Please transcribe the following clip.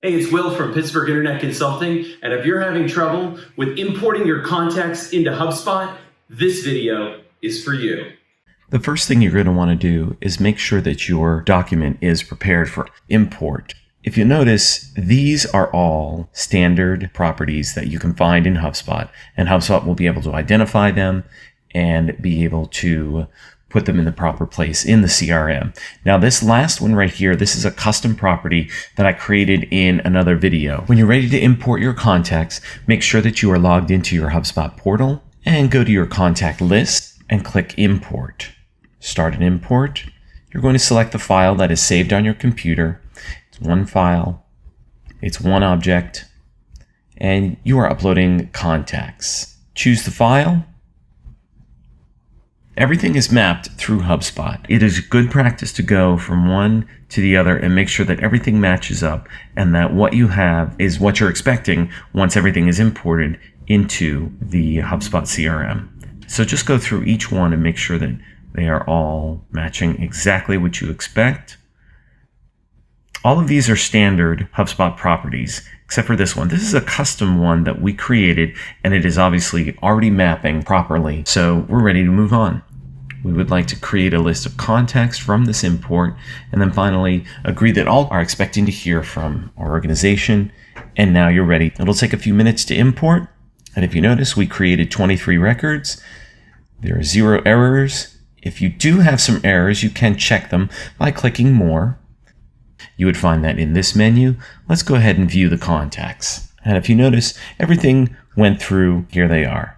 Hey, it's Will from Pittsburgh Internet Consulting, and if you're having trouble with importing your contacts into HubSpot, this video is for you. The first thing you're going to want to do is make sure that your document is prepared for import. If you notice, these are all standard properties that you can find in HubSpot, and HubSpot will be able to identify them and be able to put them in the proper place in the CRM. Now, this last one right here, this is a custom property that I created in another video. When you're ready to import your contacts, make sure that you are logged into your HubSpot portal and go to your contact list and click Import. Start an import. You're going to select the file that is saved on your computer. It's one file, it's one object, and you are uploading contacts. Choose the file. Everything is mapped through HubSpot. It is good practice to go from one to the other and make sure that everything matches up and that what you have is what you're expecting once everything is imported into the HubSpot CRM. So just go through each one and make sure that they are all matching exactly what you expect. All of these are standard HubSpot properties, except for this one. This is a custom one that we created, and it is obviously already mapping properly. So we're ready to move on. We would like to create a list of contacts from this import, and then finally agree that all are expecting to hear from our organization. And now you're ready. It'll take a few minutes to import. And if you notice, we created 23 records. There are 0 errors. If you do have some errors, you can check them by clicking More. You would find that in this menu. Let's go ahead and view the contacts. And if you notice, everything went through. Here they are.